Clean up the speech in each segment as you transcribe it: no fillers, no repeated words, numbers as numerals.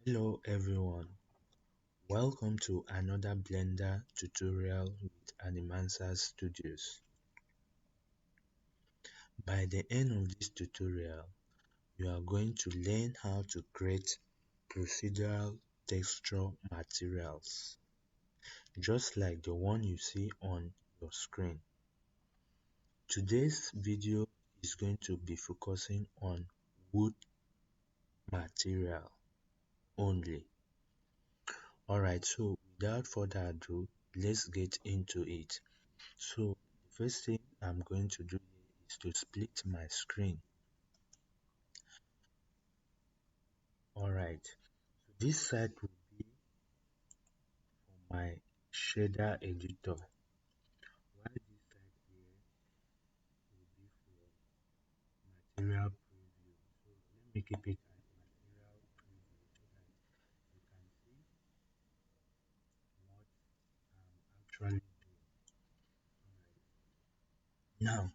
Hello everyone, welcome to another Blender tutorial with Animansa Studios. By the end of this tutorial, you are going to learn how to create procedural texture materials, just like the one you see on your screen. Today's video is going to be focusing on wood material only. Alright, so without further ado, let's get into it. So the first thing I'm going to do is to split my screen. Alright, so this side will be for my shader editor, while this side here will be for material preview. So let me keep it as material preview so that you can see what I'm actually doing. Now,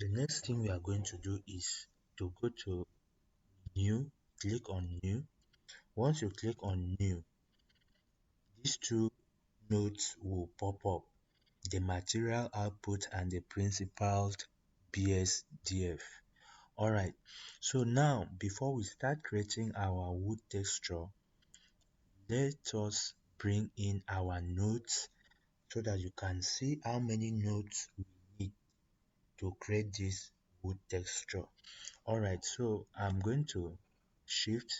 the next thing we are going to do is to go to new, click on new. Once you click on new, these two nodes will pop up: the material output and the principled BSDF. Alright, so now before we start creating our wood texture, let us bring in our nodes so that you can see how many nodes we need to create this wood texture. Alright, so I'm going to shift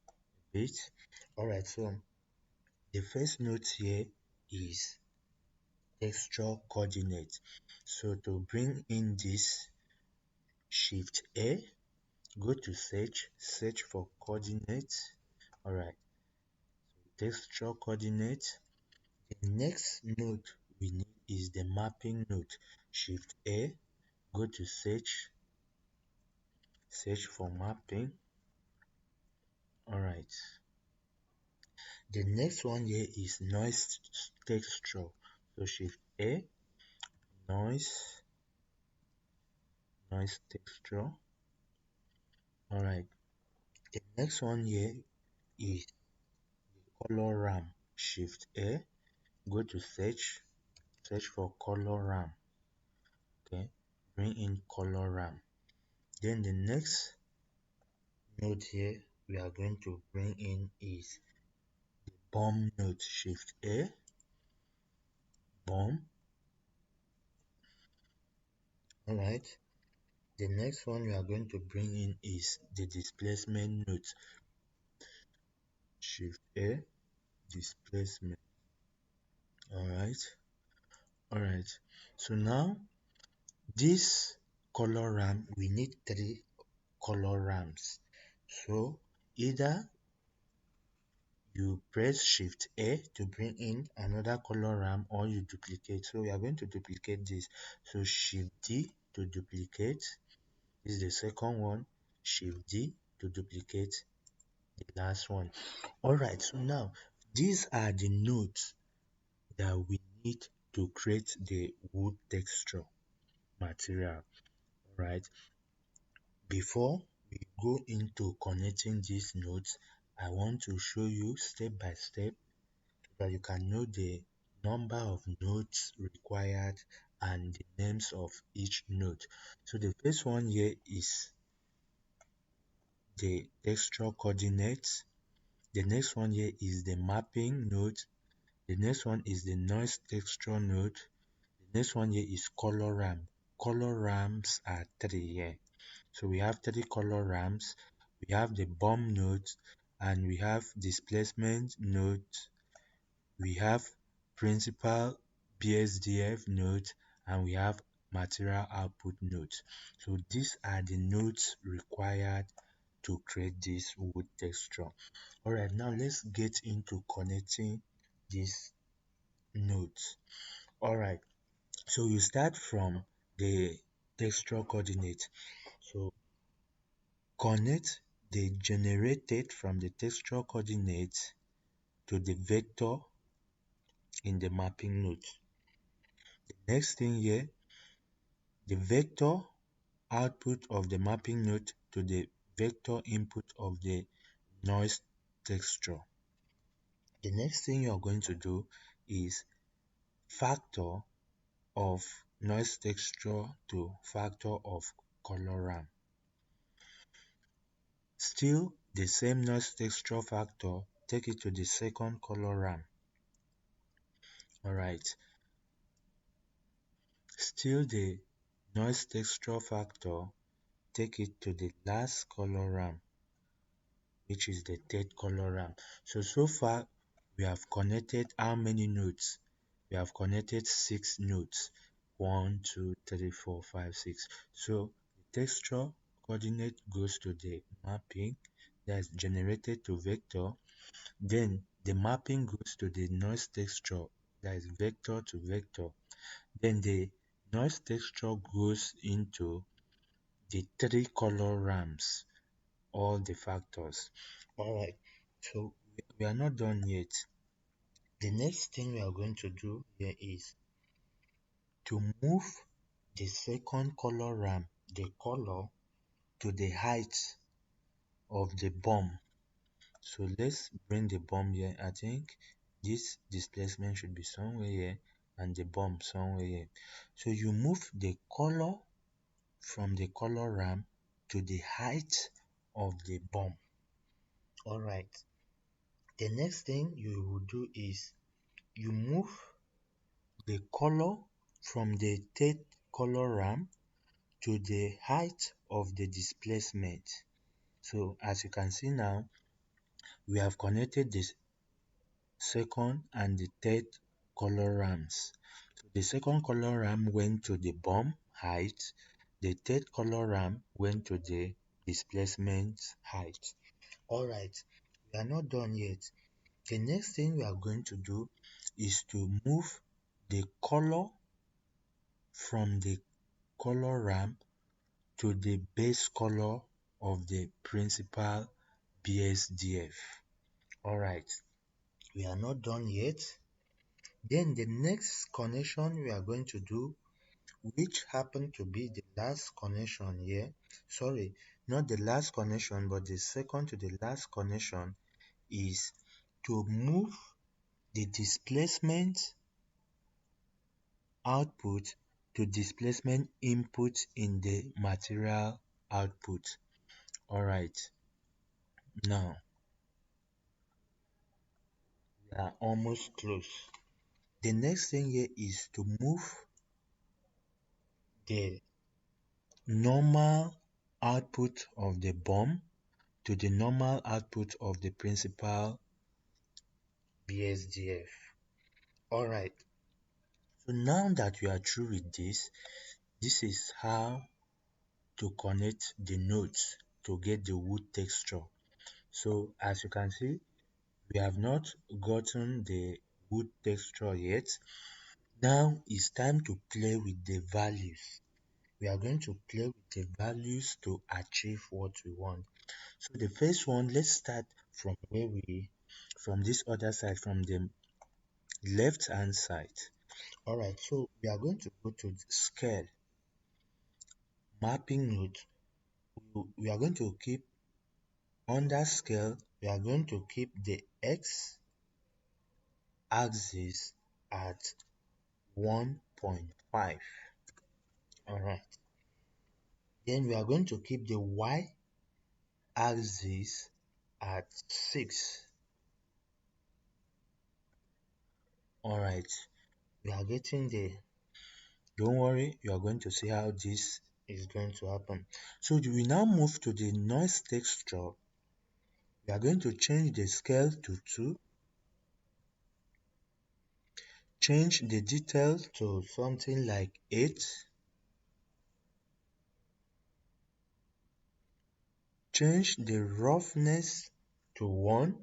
a bit. Alright, so the first node here is texture coordinate. So to bring in this, shift A, go to search for coordinates. Alright, texture coordinate. The next node we need is the mapping node. Shift A, go to search for mapping. Alright, the next one here is noise texture. So shift A, noise texture. Alright, the next one here is color RAM. Shift A, go to search for color RAM. Okay, bring in color RAM. Then the next node here we are going to bring in is the bomb node. Shift A, bomb. Alright, the next one we are going to bring in is the displacement node. Shift A, displacement. Alright, so now this color RAM, we need 3 color RAMs. So either you press shift A to bring in another color RAM, or you duplicate. So we are going to duplicate this. So shift D to duplicate. This is the second one. Shift D to duplicate the last one. Alright, so now these are the nodes that we need to create the wood texture material. Alright, before we go into connecting these nodes, I want to show you step by step so that you can know the number of nodes required and the names of each node. So the first one here is the texture coordinates. The next one here is the mapping node. The next one is the noise texture node. The next one here is color RAM. Color RAMs are 3 here. So we have 3 color RAMs. We have the bomb node, and we have displacement node. We have principal BSDF node, and we have material output nodes. So these are the nodes required to create this wood texture. Alright, now let's get into connecting these nodes. Alright, so you start from the texture coordinate. So connect the generated from the texture coordinate to the vector in the mapping node. The next thing here, the vector output of the mapping node to the vector input of the noise texture. The next thing you're going to do is factor of noise texture to factor of coloram. Still the same noise texture factor, take it to the second coloram. Alright, still the noise texture factor, take it to the last coloram, which is the third coloram. So far we have connected how many nodes? We have connected 6 nodes. 1, 2, 3, 4, 5, 6. So the texture coordinate goes to the mapping that is generated to vector. Then the mapping goes to the noise texture that is vector to vector. Then the noise texture goes into the 3 colorams, all the factors. Alright, so we are not done yet. The next thing we are going to do here is to move the second coloram, the color, to the height of the bomb. So let's bring the bomb here. I think this displacement should be somewhere here and the bomb somewhere here. So you move the color from the coloram to the height of the bomb. Alright, the next thing you will do is you move the color from the third coloram to the height of the displacement. So as you can see now, we have connected the second and the third colorams. So the second coloram went to the bomb height, the third coloram went to the displacement height. Alright, we are not done yet. The next thing we are going to do is to move the color from the coloram to the base color of the principal BSDF. Alright, we are not done yet. Then the next connection we are going to do, which happened to be the last connection here, sorry, not the last connection, but the second to the last connection, is to move the displacement output to displacement input in the material output. Alright, now we are almost close. The next thing here is to move the normal output of the bomb to the normal output of the principal BSDF. Alright, so now that we are through with this is how to connect the nodes to get the wood texture. So as you can see, we have not gotten the wood texture yet. Now it's time to play with the values. We are going to play with the values to achieve what we want. So the first one, let's start from from this other side, from the left hand side. Alright, so we are going to go to scale, mapping node. We are going to keep under scale, we are going to keep the x axis at 1.5. Alright, then we are going to keep the y axis at 6. Alright, we are getting there. Don't worry, you are going to see how this is going to happen. So we now move to the noise texture. We are going to change the scale to 2, change the detail to something like 8, change the roughness to 1,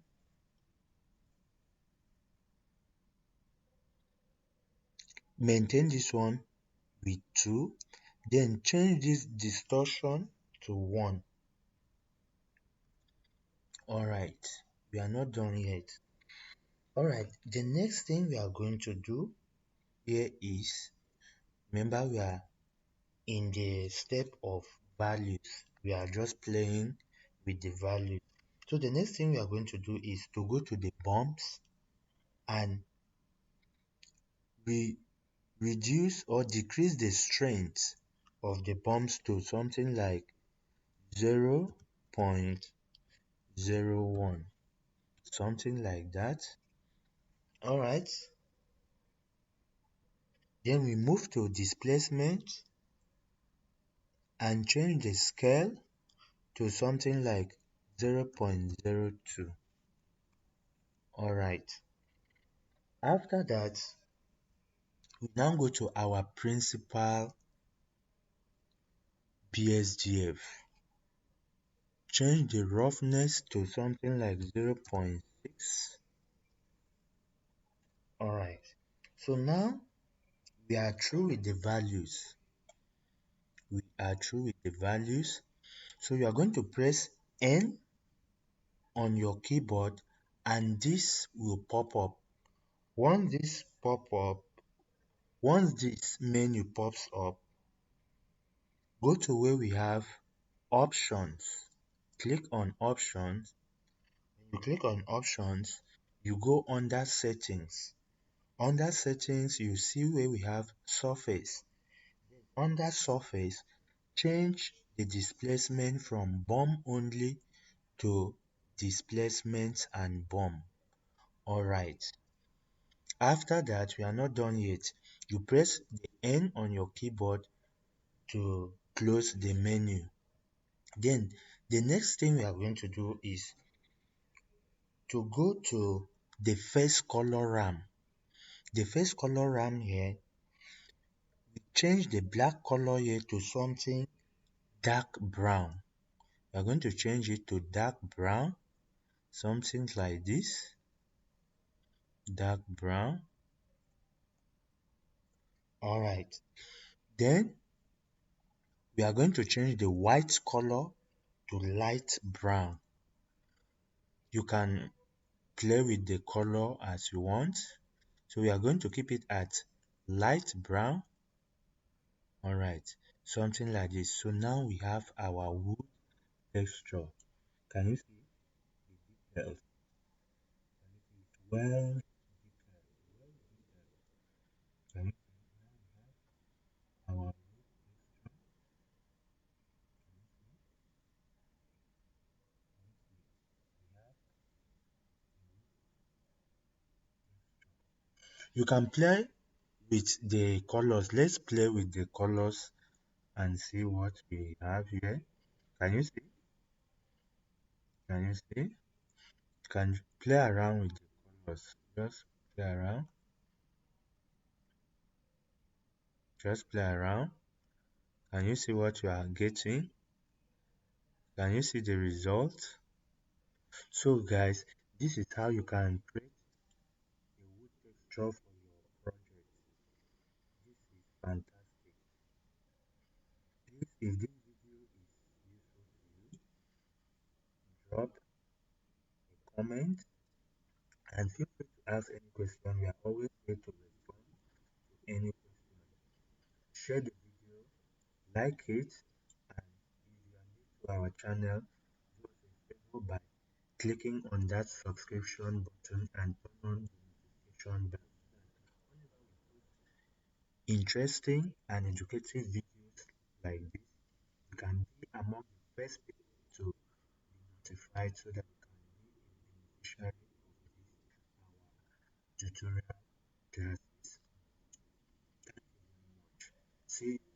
maintain this one with 2, then change this distortion to 1. Alright, we are not done yet. Alright, the next thing we are going to do here is, remember we are in the step of values. We are just playing with the values. So the next thing we are going to do is to go to the bumps and we reduce or decrease the strength of the bumps to something like 0.01, something like that. All right. Then we move to displacement and change the scale to something like 0.02. All right. After that, we now go to our principal BSGF. Change the roughness to something like 0.6. All right. So now we are through with the values. We are through with the values. So you are going to press N on your keyboard and this will pop up. Once this pop up, once this menu pops up, go to where we have options. Click on options. When you click on options, you go under settings. Under settings, you see where we have surface. Under surface, change the displacement from bomb only to displacement and bomb. Alright. After that, we are not done yet. You press the N on your keyboard to close the menu. Then the next thing we are going to do is to go to the first color RAM. The first color RAM here, change the black color here to something dark brown. We are going to change it to dark brown, something like this, dark brown. All right. Then we are going to change the white color to light brown. You can play with the color as you want. So we are going to keep it at light brown. All right, something like this. So now we have our wood texture. Can you see the details? Well, can you see our you can play with the colors. Let's play with the colors and see what we have here. Can you see? Can you see? Can play around with the colors. Just play around. Just play around. Can you see what you are getting? Can you see the result? So guys, this is how you can create a wood texture for your project. This is fantastic. If this video is useful to you, drop a comment and feel free to ask any question. We are always here to respond to any question. Share the video, like it, and if you are new to our channel, do us a favor by clicking on that subscription button and turn on the notification bell. Whenever we post interesting and educative videos like this, you can be among the first people to be notified so that you can be a beneficiary of this our tutorial classes. Thank you very much. See you.